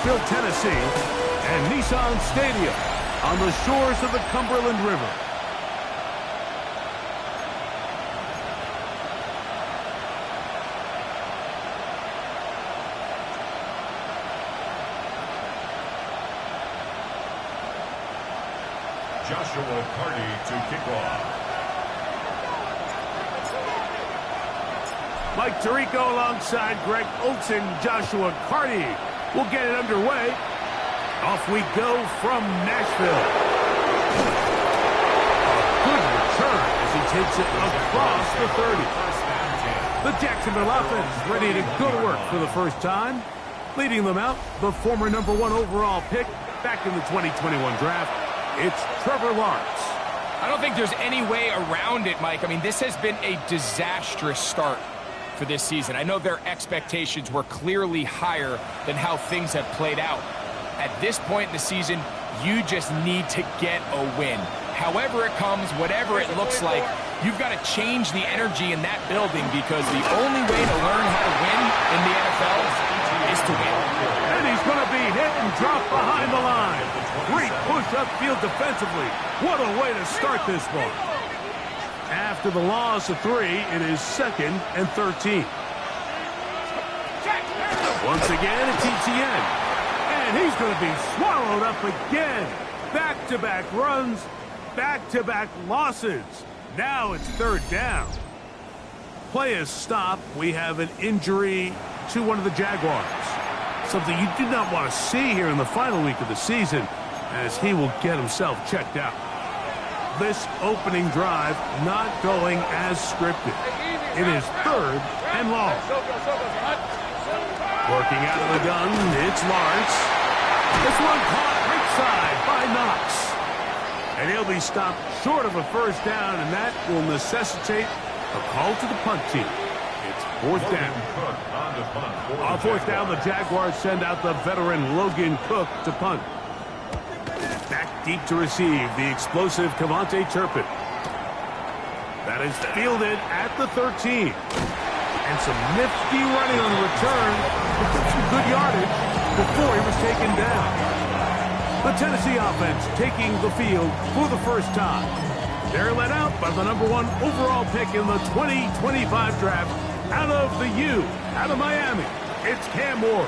Nashville, Tennessee, and Nissan Stadium on the shores of the Cumberland River. Joshua Carty to kick off. Mike Tirico alongside Greg Olson. Joshua Carty will get it underway. Off we go from Nashville. A good return as he takes it across the 30. The Jacksonville offense ready to go to work for the first time. Leading them out, the former #1 overall pick back in the 2021 draft. It's Trevor Lawrence. I don't think there's any way around it, Mike. I mean, this has been a disastrous start for this season. I know their expectations were clearly higher than how things have played out. At this point in the season, you just need to get a win. However it comes, whatever it looks like, you've got to change the energy in that building because the only way to learn how to win in the NFL is to win. And he's going to be hit and dropped behind the line. Great push upfield defensively. What a way to start this one. After the loss of 3, it is 2nd and 13. Once again, it's ETN. And he's going to be swallowed up again. Back-to-back runs, back-to-back losses. Now it's 3rd down. Play is stopped. We have an injury to one of the Jaguars. Something you do not want to see here in the final week of the season, as he will get himself checked out. This opening drive not going as scripted. It is 3rd and long. Working out of the gun, it's Lawrence. This one caught right side by Knox. And he'll be stopped short of a first down, and that will necessitate a call to the punt team. It's 4th down. On 4th down, the Jaguars send out the veteran Logan Cook to punt. Back deep to receive, the explosive Kevontae Turpin. That is fielded at the 13. And some nifty running on the return to put some good yardage before he was taken down. The Tennessee offense taking the field for the first time. They're led out by the #1 overall pick in the 2025 draft out of the U, out of Miami. It's Cam Ward.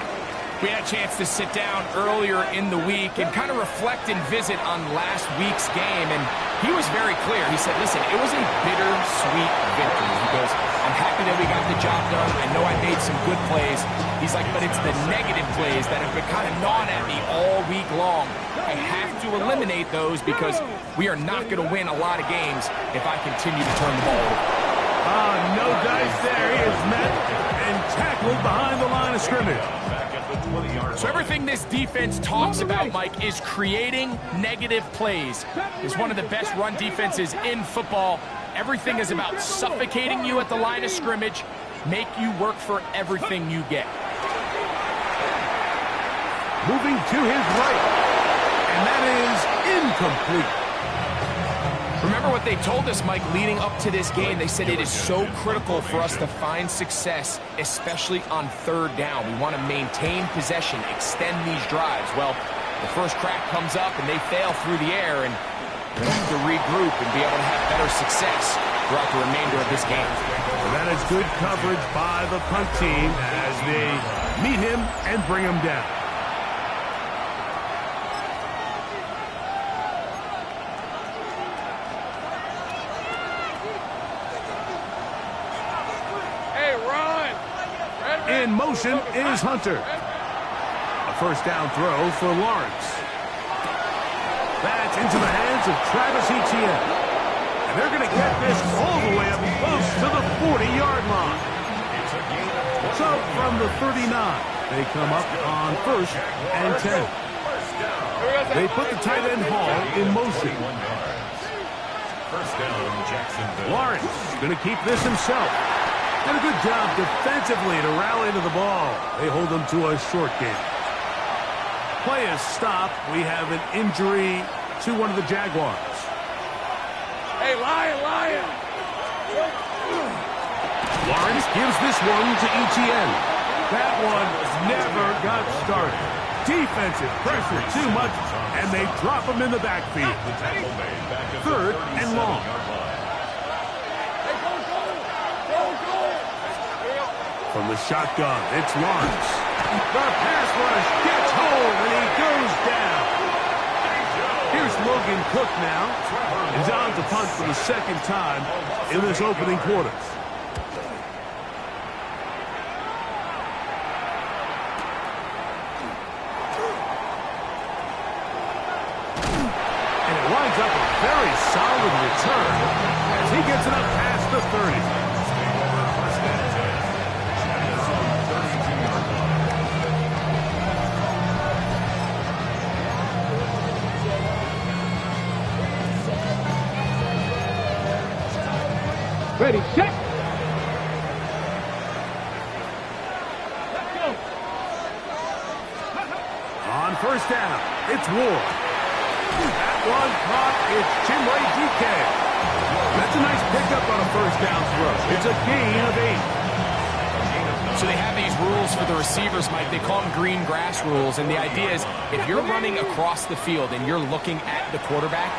We had a chance to sit down earlier in the week and kind of reflect and visit on last week's game, and he was very clear. He said, listen, it was a bittersweet victory. He goes, I'm happy that we got the job done. I know I made some good plays. He's like, but it's the negative plays that have been kind of gnawing at me all week long. I have to eliminate those because we are not going to win a lot of games if I continue to turn the ball over. No dice there. He is met and tackled behind the line of scrimmage. So everything this defense talks about, Mike, is creating negative plays. It's one of the best run defenses in football. Everything is about suffocating you at the line of scrimmage, make you work for everything you get. Moving to his right, and that is incomplete. Remember what they told us, Mike, leading up to this game. They said it is so critical for us to find success, especially on 3rd down. We want to maintain possession, extend these drives. Well, the first crack comes up and they fail through the air, and we have to regroup and be able to have better success throughout the remainder of this game. And that is good coverage by the punt team as they meet him and bring him down. In motion is Hunter. A first down throw for Lawrence. That's into the hands of Travis Etienne. And they're going to get this all the way up close to the 40-yard line. So from the 39, they come up on 1st and 10. They put the tight end Hall in motion. First down, Jacksonville. Lawrence going to keep this himself. Did a good job defensively to rally to the ball. They hold them to a short game. Play is stopped. We have an injury to one of the Jaguars. Hey, Lion! Lawrence gives this one to Etienne. That one never got started. defensive pressure too much, and they drop him in the backfield. The tackle made back at the 3rd and long. 37-yard line. From the shotgun, it's Lawrence. The pass rush gets home, and he goes down. Here's Logan Cook now. He's on to punt for the 2nd time in this opening quarter. And it winds up a very solid return as he gets it up past the 30. Ready, check. Let's go. On 1st down, it's Ward. That one caught. It's Chinwe DK. That's a nice pickup on a 1st down throw. It's a gain of 8. So they have these rules for the receivers, Mike. They call them green grass rules. And the idea is if you're running across the field and you're looking at the quarterback,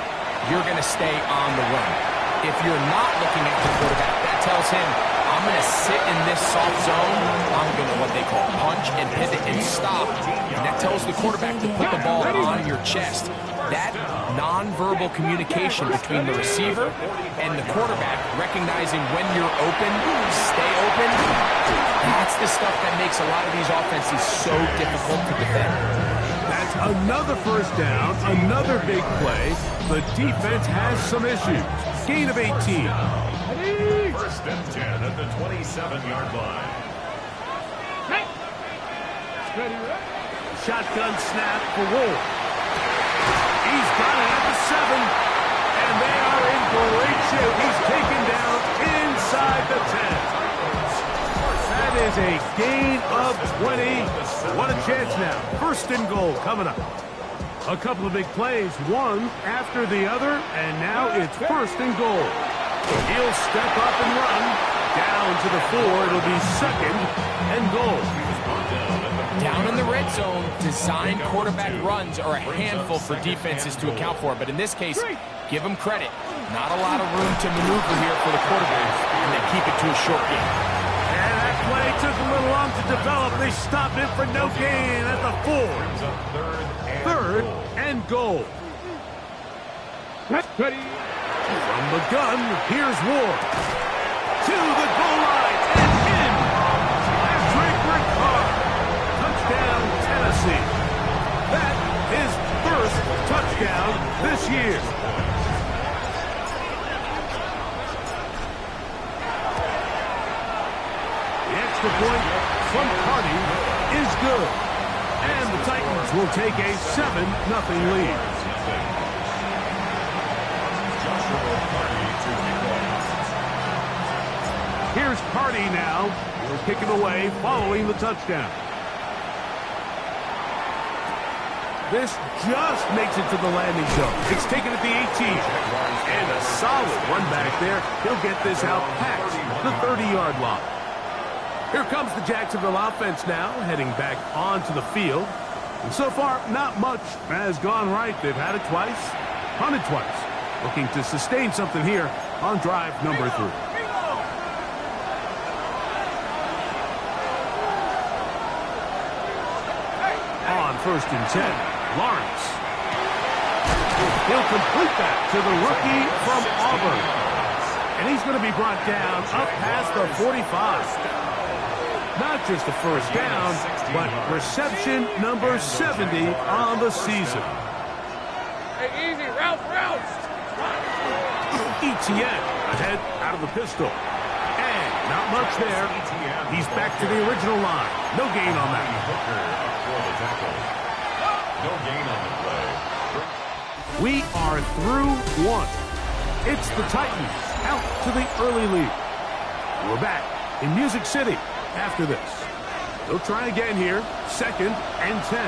you're going to stay on the run. If you're not looking at the quarterback, that tells him, I'm going to sit in this soft zone. I'm going to what they call punch and pivot and stop. And that tells the quarterback to put the ball on your chest. That nonverbal communication between the receiver and the quarterback, recognizing when you're open, stay open, that's the stuff that makes a lot of these offenses so difficult to defend. That's another 1st down, another big play. The defense has some issues. Gain of 18. 1st and 10 at the 27-yard line. Shotgun snap for Ward. He's got it at the 7, and they are in great shape. He's taken down inside the 10. That is a gain of 20. What a chance now. 1st and goal coming up. A couple of big plays, one after the other, and now it's 1st and goal. He'll step up and run. Down to the 4, it'll be 2nd and goal. Down in the red zone, design quarterback runs are a handful for defenses to account for. But in this case, give them credit. Not a lot of room to maneuver here for the quarterback, and they keep it to a short game. And that play took a little long to develop. They stopped it for no gain at the 4. 3rd and goal. Ready. From the gun, here's Ward. To the goal line and in. Patrick Ricard. Touchdown, Tennessee. That is 1st touchdown this year. The extra point from Carty is good. And the Titans will take a 7-0 lead. Here's Carty now. He'll kick it away following the touchdown. This just makes it to the landing zone. It's taken at the 18. And a solid run back there. He'll get this out past the 30-yard line. Here comes the Jacksonville offense now, heading back onto the field. And so far, not much has gone right. They've had it twice, punted twice. Looking to sustain something here on drive number 3. On 1st and 10, Lawrence. He'll complete that to the rookie from Auburn. And he's going to be brought down up past the 45. Not just a 1st down, but reception number 70 on the season. Hey, easy, Ralph. Etienne ahead out of the pistol. And not much there. He's back to the original line. No gain on that. Hooker up for the tackle. No gain on the play. We are through 1. It's the Titans out to the early lead. We're back in Music City after this. They'll try again here. 2nd and 10.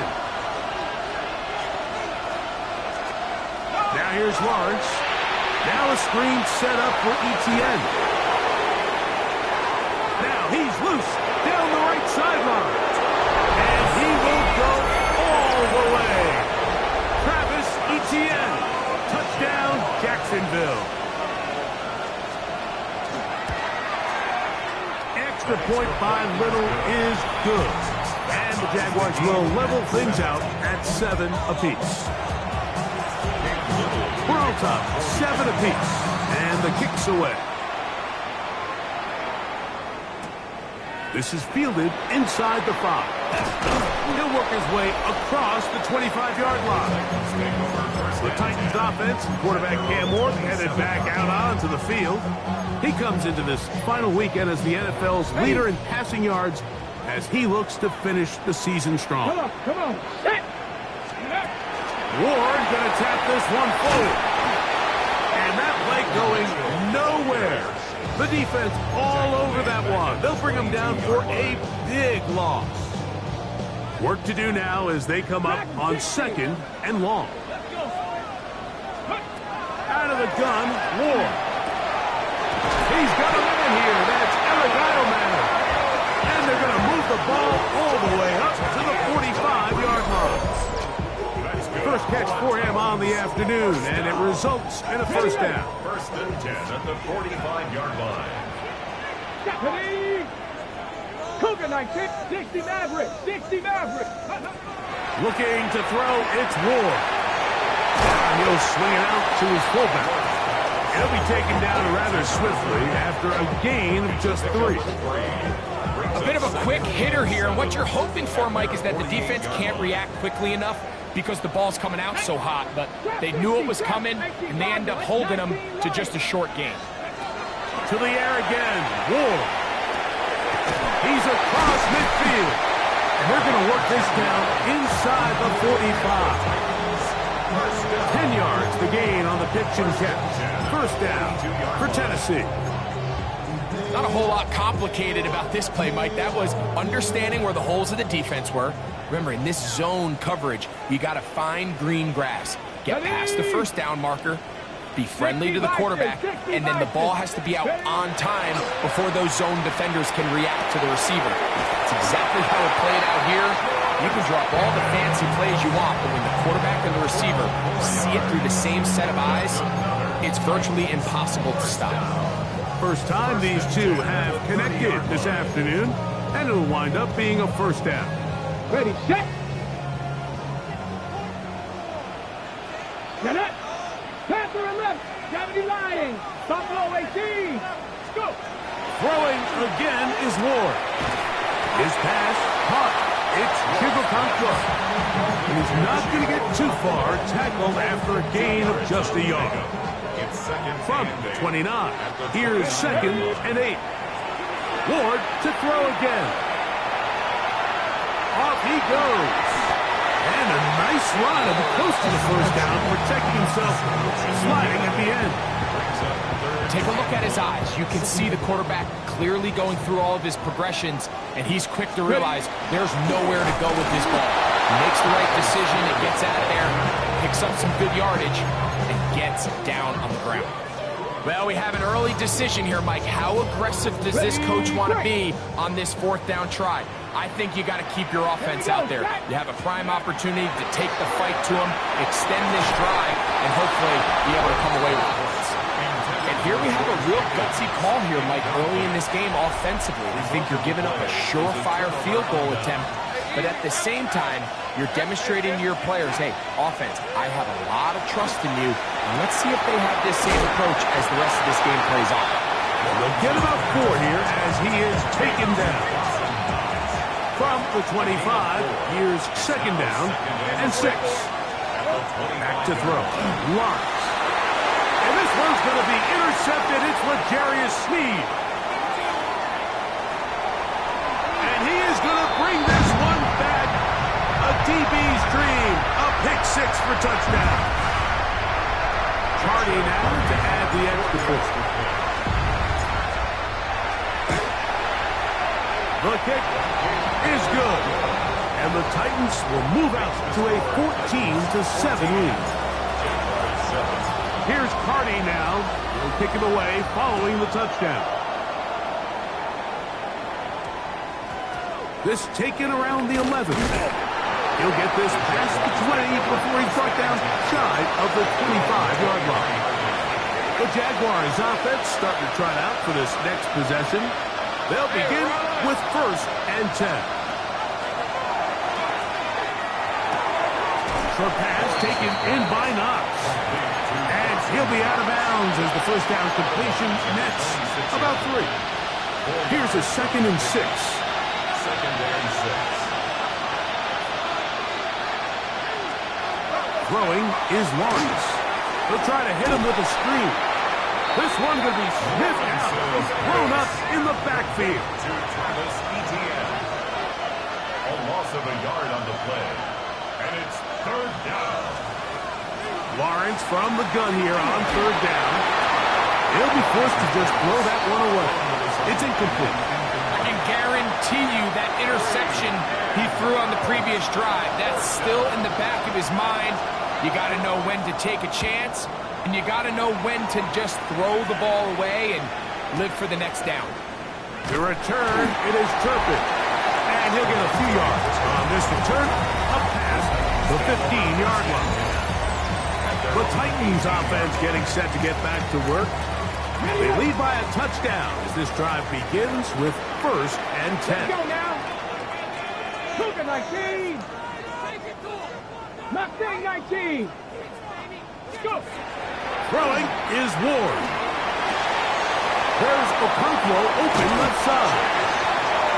Now here's Lawrence. Now a screen set up for Etienne. Now he's loose down the right sideline. And he will go all point by little is good. And the Jaguars will level things out at 7 apiece. We're on top, 7 apiece. And the kick's away. This is fielded inside the 5. He'll work his way across the 25-yard line. The Titans offense, quarterback Cam Ward headed back out onto the field. He comes into this final weekend as the NFL's leader in passing yards as he looks to finish the season strong. Come on, set. Ward going to tap this one forward. And that play going nowhere. The defense all over that one. They'll bring them down for a big loss. Work to do now as they come up on 2nd and long. Out of the gun, Ward. He's got a man here. That's Elijah Manning. And they're going to move the ball all the way up to the 45-yard line. First catch for him on the afternoon, and it results in a first down. 1st and 10 at the 45-yard line. Deputy! Cougar 19, 60 Maverick, 60 Maverick. Looking to throw, it's Ward. And he'll swing it out to his fullback. He'll be taken down rather swiftly after a gain of just 3. A bit of a quick hitter here, and what you're hoping for, Mike, is that the defense can't react quickly enough because the ball's coming out so hot, but they knew it was coming, and they end up holding them to just a short gain. To the air again, Ward. He's across midfield, and they're going to work this down inside the 45. 10 yards the gain on the pitch and catch. First down for Tennessee. Not a whole lot complicated about this play, Mike. That was understanding where the holes of the defense were. Remember, in this zone coverage, you got to find green grass. Get past the first down marker, be friendly to the quarterback, and then the ball has to be out on time before those zone defenders can react to the receiver. That's exactly how it played out here. You can drop all the fancy plays you want, but when the quarterback and the receiver see it through the same set of eyes, it's virtually impossible to stop. First time these two have connected this afternoon, and it'll wind up being a first down. Ready, set. Get it. Panther and left. Gravity line. Buffalo 18. Go. Throwing again is Ward. His pass caught. It's Chibukanko. And he's not going to get too far, tackled after a gain of just a yard. From the 29, here's 2nd and 8. Ward to throw again. Off he goes. And a nice run of close to the first down, protecting himself, sliding at the end. Take a look at his eyes. You can see the quarterback clearly going through all of his progressions, and he's quick to realize there's nowhere to go with this ball. He makes the right decision, it gets out of there, picks up some good yardage, and gets down on the ground. Well, we have an early decision here, Mike. How aggressive does this coach want to be on this 4th down try? I think you got to keep your offense out there. You have a prime opportunity to take the fight to them, extend this drive, and hopefully be able to come away with points. And here we have a real gutsy call here, Mike, early in this game offensively. I think you're giving up a surefire field goal attempt, but at the same time, you're demonstrating to your players, hey, offense, I have a lot of trust in you, and let's see if they have this same approach as the rest of this game plays on. Well, they'll get about 4 here as he is taken down. From the 25, here's 2nd down and 6. Back to throw. Lawrence. And this one's going to be intercepted. It's L'Jarius Sneed. And he is going to bring this one back. A DB's dream. A pick 6 for touchdown. Cardi now to add the extra point. The kick is good. And the Titans will move out to a 14-7 lead. Here's Cardi now. He'll kick it away following the touchdown. This taken around the 11. He'll get this past the 20 before he's brought down shy of the 25-yard line. The Jaguars offense starting to trot out for this next possession. They'll begin with 1st and 10. Short pass taken in by Knox. And he'll be out of bounds as the first down completion nets about 3. Here's a 2nd and 6. 2nd and 6. Throwing is Lawrence. They'll try to hit him with a screen. This one going to be sniffed out and thrown up in the backfield. To Travis Etienne. A loss of a yard on the play. And it's 3rd down. Lawrence from the gun here on 3rd down. He'll be forced to just throw that one away. It's incomplete. I can guarantee you that interception he threw on the previous drive, that's still in the back of his mind. You got to know when to take a chance, and you got to know when to just throw the ball away and live for the next down. The return, it is Turpin. And he'll get a few yards on this return, up past the 15-yard line. The Titans offense getting set to get back to work. They lead by a touchdown as this drive begins with 1st and 10. Let's go now. Cougar 19. Mustang 19. Go. Throwing is Ward. There's Okonkwo open left side.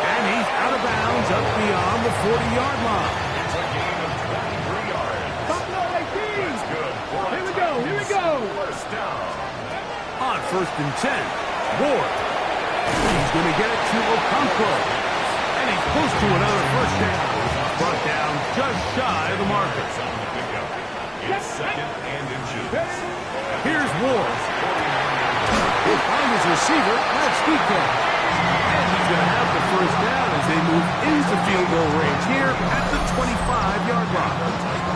And he's out of bounds up beyond the 40-yard line. It's a gain of 23 yards. Buffalo 18. That's good. Here we go. Here we go. 1st down. On 1st and 10, Ward. He's going to get it to Okonkwo. And he's close to another first down. Brought down just shy of the marker. On the pickup. It's 2nd and inches. Here's Ward. He'll find his receiver, that's Deacon. And he's going to have the first down as they move into field goal range here at the 25-yard line.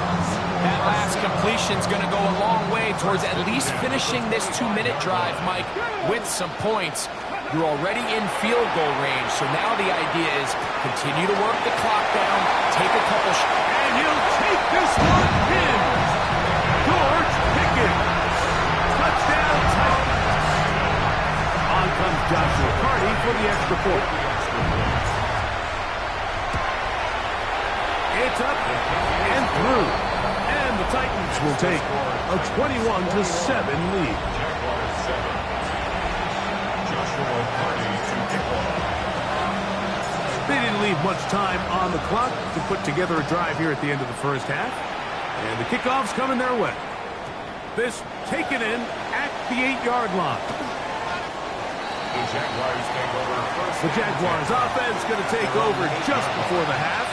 That last completion's going to go a long way towards at least finishing this 2-minute drive, Mike, with some points. You're already in field goal range, so now the idea is continue to work the clock down, take a couple shots. And he'll take this one in. George Pickens. Touchdown Titans. On comes Joshua Carty for the extra point. It's up and through. And the Titans will take a 21-7 lead. Jaguars 7. Joshua Carty to kick off. They didn't leave much time on the clock to put together a drive here at the end of the first half. And the kickoff's coming their way. This taken in at the 8-yard line. The Jaguars take over first. The Jaguars offense going to take over just before the half.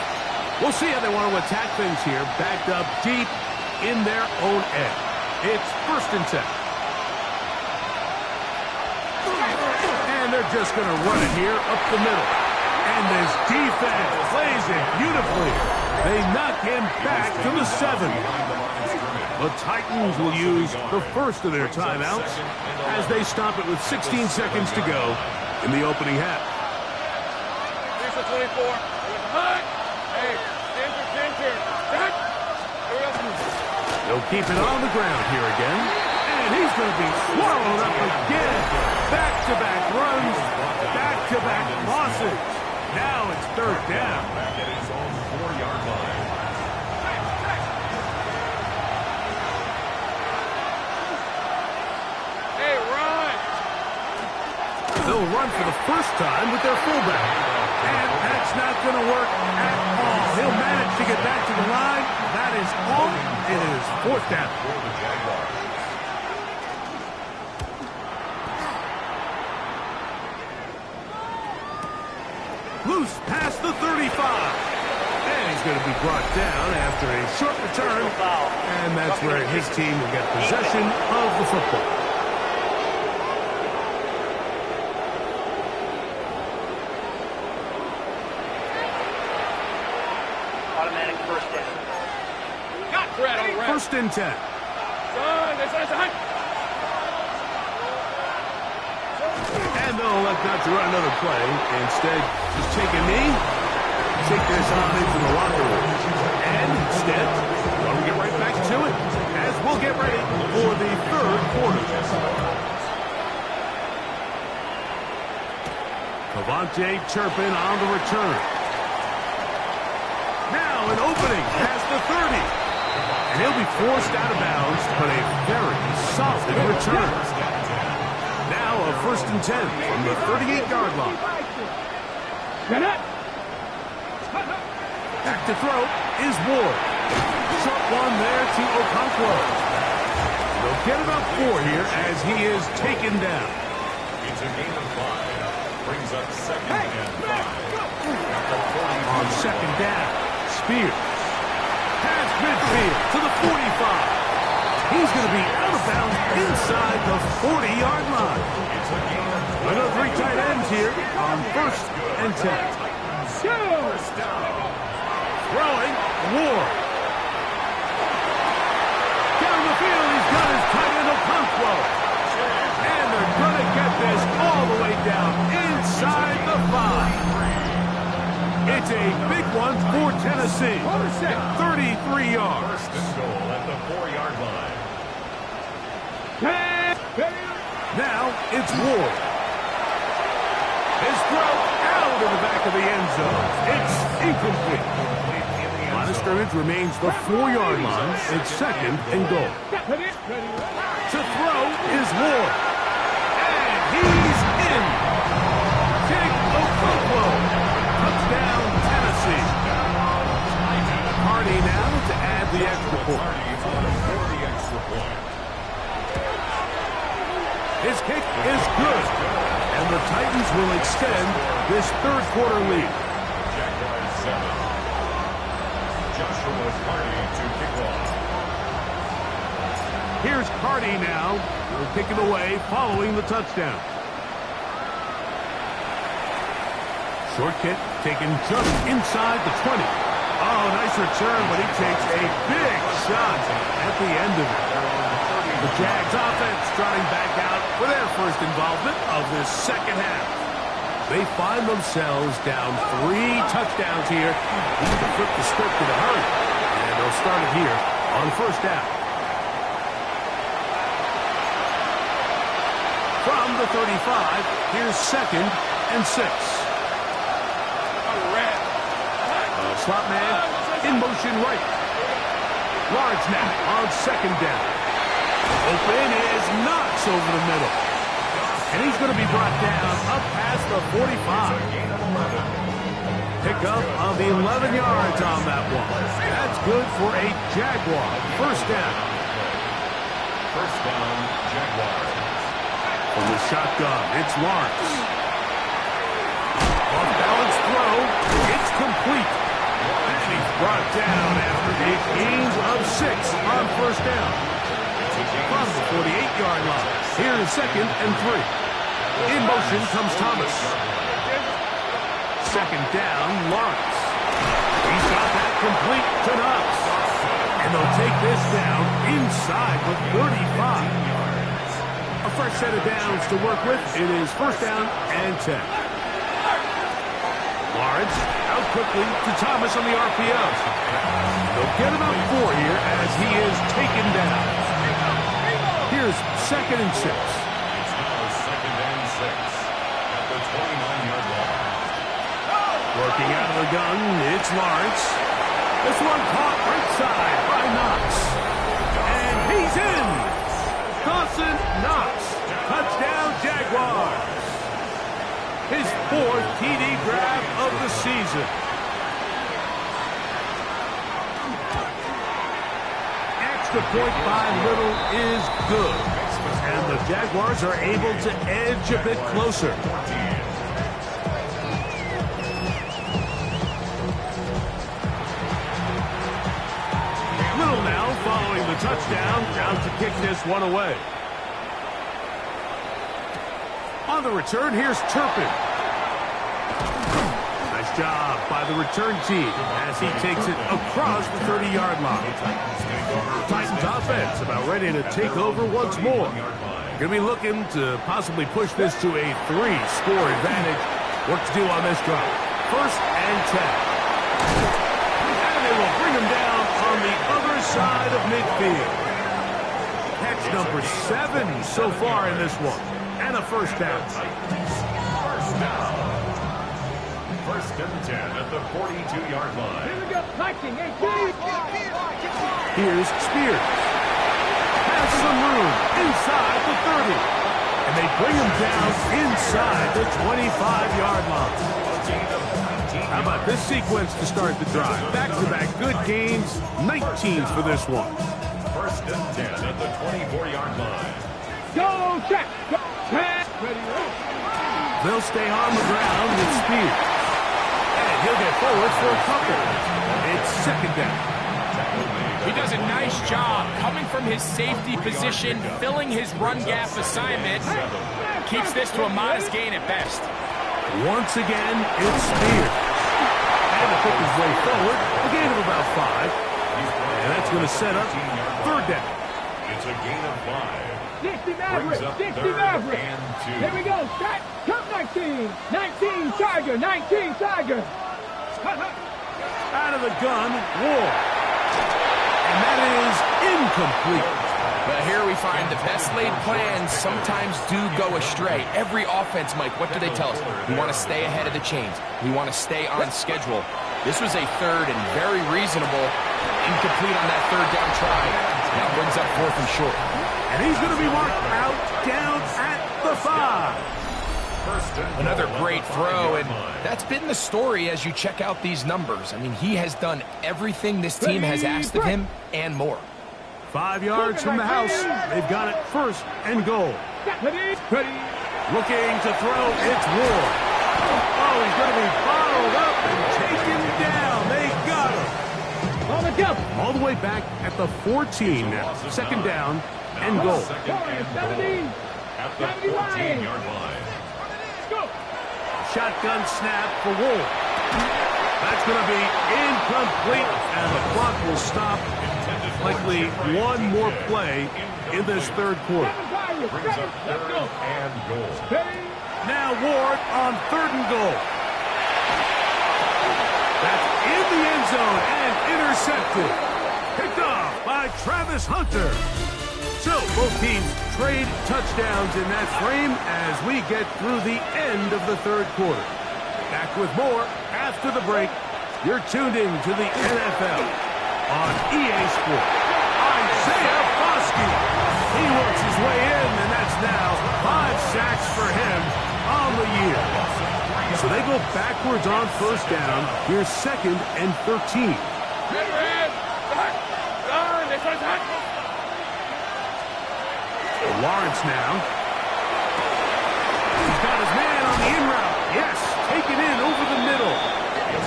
We'll see how they want to attack things here, backed up deep in their own end. It's 1st and 10. And they're just going to run it here up the middle. And this defense plays it beautifully. They knock him back to the 7. The Titans will use the first of their timeouts as they stop it with 16 seconds to go in the opening half. Here's the 24. Hey, center. They'll keep it on the ground here again. And he's going to be swallowed up again. Back-to-back runs, back-to-back losses. Now it's 3rd down. Back at his own 4-yard line. Hey, run. They'll run for the first time with their fullback. And that's not going to work at all. He'll manage to get back to the line. That is all. It is 4th down. For the Jaguars. Loose past the 35. And he's going to be brought down after a short return. And that's where his team will get possession of the football. Automatic first down. Got Brett on rest. 1st and 10. And they'll elect not to run another play. Instead, just take a knee, take this on into the locker room. And instead, we'll get right back to it as we'll get ready for the 3rd quarter. The Devontae Turpin on the return. Now an opening past the 30. And he'll be forced out of bounds, but a very solid return. Now a 1st and 10 from the 38-yard line. Back to throw is Ward. Short one there to Okonkwo. They'll get about 4 here as he is taken down. It's a gain of 5. Brings up 2nd and 5. On 2nd down, Spears. Past midfield to the 45. He's going to be out of bounds inside the 40-yard line. Another 3 tight ends here on 1st and 10. Throwing, Ward. Down the field, he's got his tight end Okonkwo. And they're going to get this all the way down inside the 5. It's a big one for Tennessee. 33 yards. 1st and goal at the 4-yard line. Now it's Ward. His throw out of the back of the end zone. It's incomplete. Line of scrimmage remains the 4-yard line. It's 2nd and goal. To throw is Ward. And he's in. Jake Okonkwo. Touchdown, Tennessee. Hardy now to add the extra point. His kick is good. And the Titans will extend this 3rd quarter lead. Jaguars 7. Joshua Hardy to kick off. Here's Hardy now. He'll kick it away following the touchdown. Short kick taken just inside the 20. Oh, nice return, but he takes a big shot at the end of it. The Jags offense trotting back out for their first involvement of this 2nd half. They find themselves down 3 touchdowns here. They need to flip the script in a hurry. And they'll start it here on 1st down. From the 35, here's 2nd and 6. Slot man in motion right. Large now on 2nd down. Open is Knox over the middle. And he's going to be brought down up past the 45. Pickup of 11 yards on that one. That's good for a Jaguar. 1st down. 1st down, Jaguars. From the shotgun, it's Lawrence. Off balance throw. It's complete. And he's brought down after a gain of 6 on 1st down. From the 48-yard line. Here's 2nd and 3. In motion comes Thomas. 2nd down, Lawrence. He's got that complete to Knox. And they'll take this down inside the 35. A fresh set of downs to work with. It is 1st down and 10. Lawrence out quickly to Thomas on the RPO. They'll get about 4 here as he is taken down. Here's 2nd and 6. It's now 2nd and 6 at the 29-yard line. Working out of the gun, it's Lawrence. This one caught right side by Knox. And he's in. Dawson Knox. Touchdown, Jaguars. His 4th TD grab of the season. Extra point by Little is good. And the Jaguars are able to edge a bit closer. Little now following the touchdown, out to kick this one away. On the return, here's Turpin. Nice job by the return team as he takes it across the 30-yard line. Titans offense about ready to take over once more. Going to be looking to possibly push this to a 3-score advantage. Work to do on this drive. 1st and 10. And they will bring him down on the other side of midfield. Catch number 7 so far in this one. And a 1st down. 1st down. First and 10 at the 42-yard line. Here we go. Liking, 18. Here's Spears. Passes some room inside the 30. And they bring him down inside the 25-yard line. How about this sequence to start the drive? Back-to-back good gains, 19 for this one. First and 10 at the 24-yard line. Go, check. Go, check. Ready, roll. They'll stay on the ground with Spears. And he'll get forward for a couple. It's second down. He does a nice job coming from his safety position, filling his run gap assignment. Keeps this to a modest gain at best. Once again, it's Spears. And to pick his way forward, a gain of about 5. And that's going to set up third down. It's a gain of 5. 60 Maverick, Brings up 60 third Maverick. and 2. Here we go. Start. Come 19. 19 Charger, 19 Charger. Out of the gun, Ward. And that is incomplete. But here we find the best laid plans sometimes do go astray. Every offense, Mike, what do they tell us? We want to stay ahead of the chains. We want to stay on schedule. This was a third and very reasonable. Incomplete on that third down try. Now brings up fourth and short. And he's going to be marked out down at the 5. Another great throw, and that's been the story as you check out these numbers. I mean, he has done everything this team has asked of him and more. 5 yards from the house. They've got it first and goal. Ready, ready. Looking to throw, it's Ward. Oh, he's going to be followed up and taken down. They got him. On the jump. All the way back at the 14 now. Second down and goal. 70. At the 14-yard line. Go. Shotgun snap for Ward. That's going to be incomplete, and the clock will stop. Likely one more play in this third quarter. Brings up third and goal. Now Ward on third and goal. That's in the end zone and intercepted. Picked off by Travis Hunter. So both teams trade touchdowns in that frame as we get through the end of the third quarter. Back with more after the break. You're tuned in to the NFL on EA Sports. Isaiah Foskey. He works his way in, and that's now 5 sacks for him on the year. So they go backwards on first down. Here's second and 13. Lawrence now. He's got his man on the in route. Yes, taken in over the middle.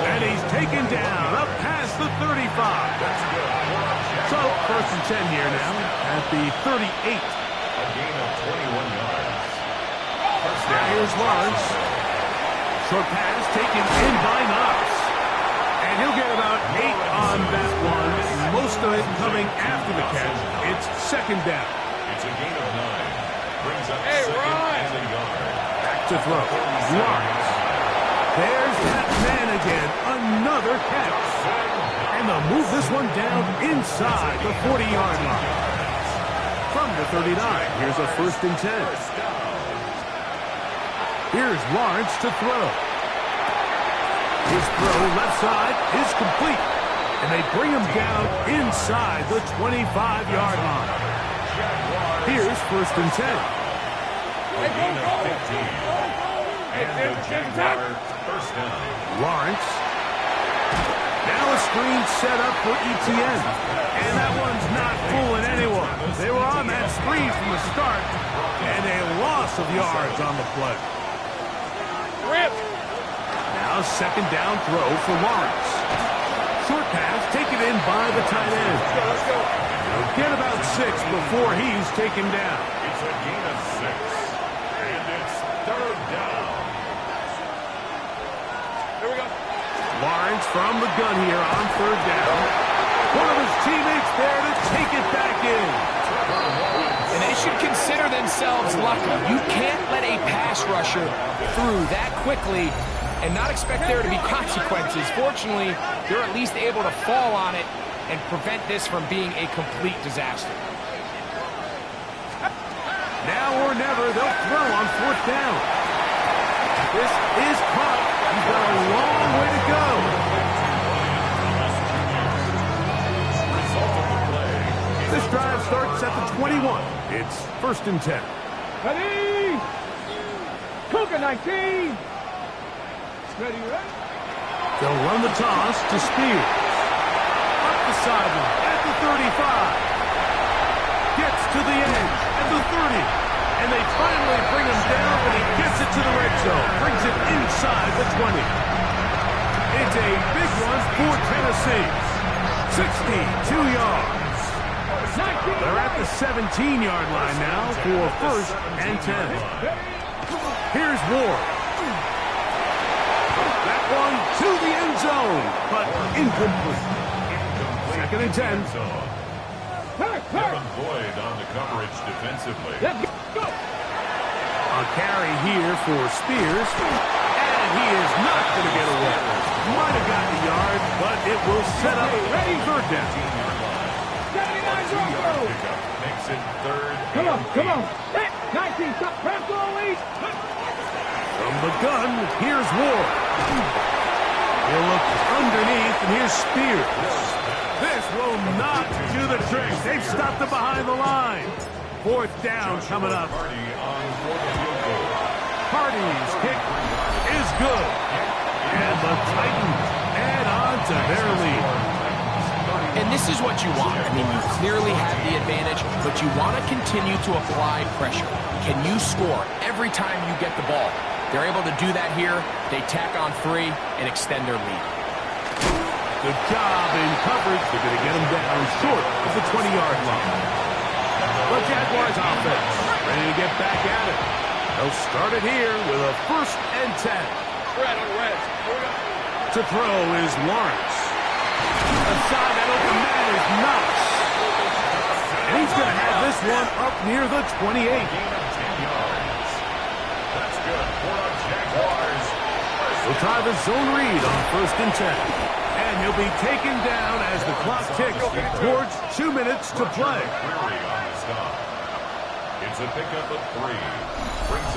And he's taken down up past the 35. So first and 10 here now at the 38. A gain of 21 yards. Now here's Lawrence. Short pass taken in by Knox. And he'll get about 8 on that one. Most of it coming after the catch. It's second down. It's a gain of 9. Brings up second and a yard. Back to throw. Lawrence. There's that man again. Another catch. And they'll move this one down inside the 40-yard line. From the 39, here's a first and 10. Here's Lawrence to throw. His throw left side is complete. And they bring him down inside the 25-yard line. Here's first and 10. A gain of 15. And the Jaguars first down. Lawrence. Now a screen set up for ETN. And that one's not fooling anyone. They were on that screen from the start. And a loss of yards on the play. Now second down throw for Lawrence. Short pass taken in by the tight end. He'll get about 6 before he's taken down. It's a gain of 6. And it's third down. Here we go. Lawrence from the gun here on third down. One of his teammates there to take it back in. And they should consider themselves lucky. You can't let a pass rusher through that quickly and not expect there to be consequences. Fortunately, they're at least able to fall on it and prevent this from being a complete disaster. Now or never, they'll throw on fourth down. This is caught. He's got a long way to go. This drive starts at the 21. It's 1st and 10. Ready? Cougar 19. Ready, ready? They'll run the toss to Spears. Up the sideline at the 35. Gets to the edge at the 30. And they finally bring him down, but he gets it to the red zone. Brings it inside the 20. It's a big one for Tennessee. 62 yards. They're at the 17-yard line now for 1st and 10. Here's Ward. That one to the end zone, but incomplete. 2nd and 10. Devin Boyd on the coverage defensively. A carry here for Spears, and he is not going to get away. Might have gotten a yard, but it will set up 3rd down. 2-yard pickup makes it 3rd. Come on. 19, stop, press all eight. From the gun, here's Ward. He'll look underneath, and here's Spears. This will not do the trick. They've stopped it behind the line. 4th down coming up. Hardy's kick is good. And the Titans add on to their lead. And this is what you want. I mean, you clearly have the advantage, but you want to continue to apply pressure. Can you score every time you get the ball? They're able to do that here. They tack on 3 and extend their lead. Good job in coverage. They're going to get him down short of the 20-yard line. The Jaguars offense ready to get back at it. They'll start it here with a 1st and 10. To throw is Lawrence. Aside that open man is Knox. And he's going to have this one up near the 28. That's good for the Jaguars. We'll try the zone read on 1st and 10. And he'll be taken down as the clock ticks towards 2 minutes to play. It's a pickup of 3.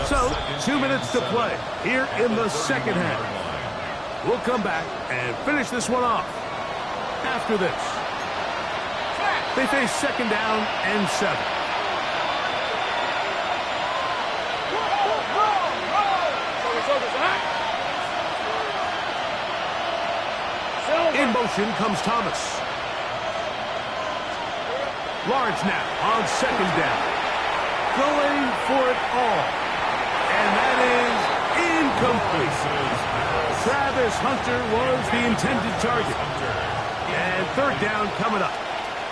So, 2 minutes to play here in the 2nd half. We'll come back and finish this one off. After this, they face 2nd down and 7. In motion comes Thomas. Lawrence now on 2nd down. Going for it all. And that is incomplete. Travis Hunter was the intended target. And 3rd down coming up.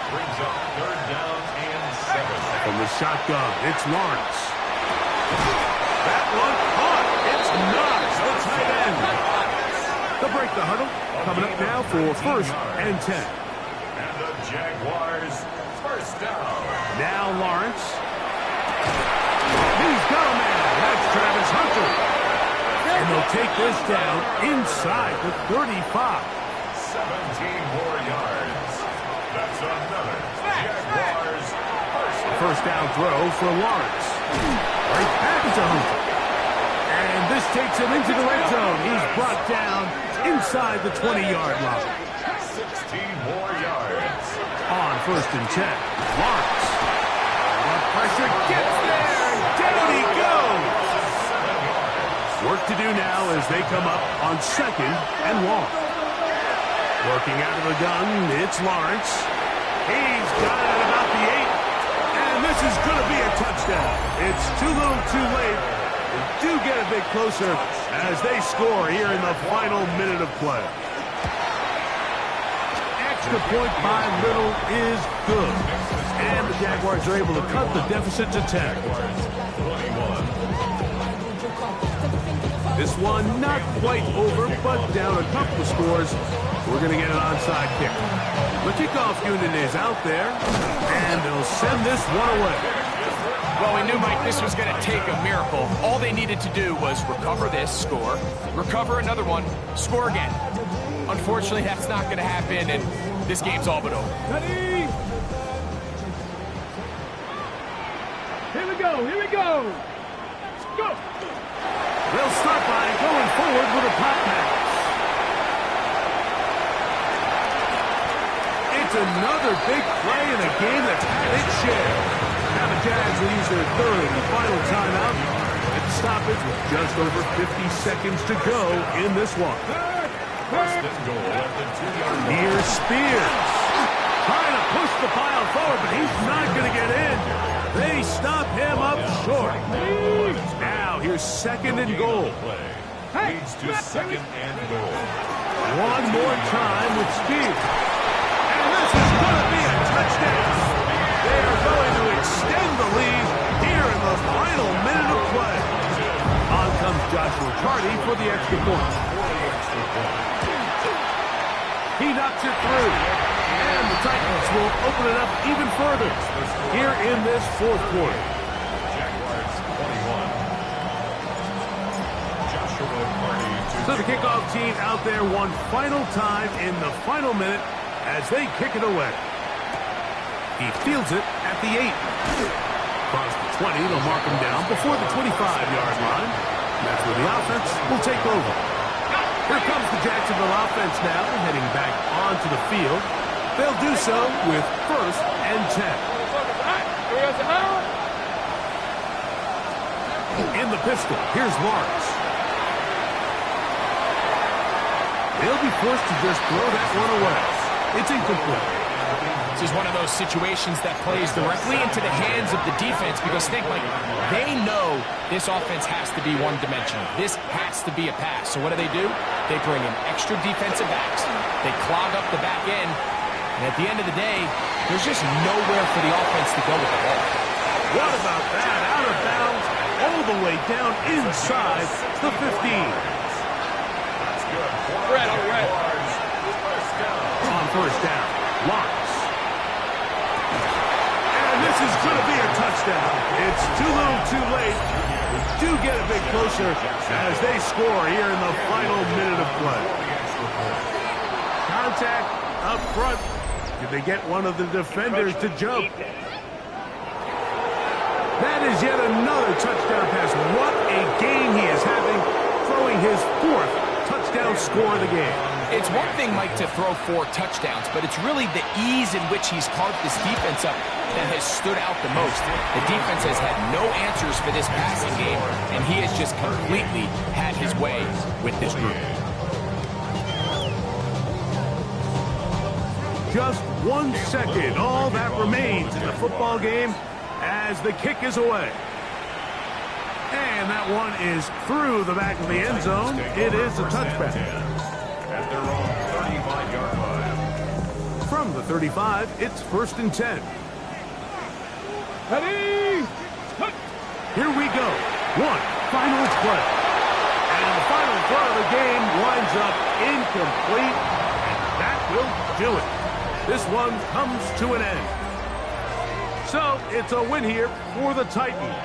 Brings up 3rd down and 7. From the shotgun, it's Lawrence. That one caught. It's Knox, the tight end. They'll break the huddle. Coming up now for 1st and 10. And the Jaguars 1st down. Now Lawrence. He's got a man. That's Travis Hunter. And they'll take this down inside the 35. 17 more yards. That's another Jaguars 1st down throw for Lawrence. Right back to Hunter. And this takes him into the red zone. He's brought down inside the 20-yard line. 16 more yards. On 1st and 10, Lawrence. The pressure gets there. Down he goes. Work to do now as they come up on 2nd and 1. Working out of the gun, it's Lawrence. He's got it at about the 8. And this is going to be a touchdown. It's too little too late. They do get a bit closer as they score here in the final minute of play. Extra point by Little is good. And the Jaguars are able to cut the deficit to 10. This one not quite over, but down a couple of scores. We're going to get an onside kick. The kickoff unit is out there, and they'll send this one away. Well, we knew, Mike, this was going to take a miracle. All they needed to do was recover this, score, recover another one, score again. Unfortunately, that's not going to happen, and this game's all but over. Ready? Here we go. Go. They'll start by going forward with a pop pass. It's another big play in a game that's had its share. Now the Jags will use their third and final timeout at the stoppage with just over 50 seconds to go in this one. First and goal at the 2-yard line. Here's Spears. Trying to push the pile forward, but he's not going to get in. They stop him up short. Now here's second and goal. Leads to second and goal. One more time with Spears. And this is going to be a touchdown. They are going to extend the lead here in the final minute of play. On comes Joshua Carty for the extra point. He knocks it through. And the Titans will open it up even further here in this fourth quarter. Jaguars 21. Joshua Carty to So the kickoff team out there one final time in the final minute as they kick it away. He fields it at the 8. Across the 20, they'll mark him down before the 25-yard line. That's where the offense will take over. Here comes the Jacksonville offense now, heading back onto the field. They'll do so with first and 10. In the pistol, here's Lawrence. They'll be forced to just throw that one away. It's incomplete. This is one of those situations that plays directly into the hands of the defense because think, Mike, they know this offense has to be one-dimensional. This has to be a pass. So what do? They bring in extra defensive backs. They clog up the back end. And at the end of the day, there's just nowhere for the offense to go with the ball. What about that? Out of bounds, all the way down inside the 15. On first down, Lawrence. And this is going to be a touchdown. It's too little too late. We do get a bit closer as they score here in the final minute of play. Contact up front. Did they get one of the defenders to jump? That is yet another touchdown pass. What a game he is having, throwing his fourth touchdown score of the game. It's one thing, Mike, to throw 4 touchdowns, but it's really the ease in which he's carved this defense up that has stood out the most. The defense has had no answers for this passing game, and he has just completely had his way with this group. Just 1 second, all that remains in the football game as the kick is away. And that one is through the back of the end zone. It is a touchback. At their own 35-yard line. From the 35, it's first and 10. Ready? Here we go. One final play. And the final throw of the game winds up incomplete. And that will do it. This one comes to an end. So it's a win here for the Titans.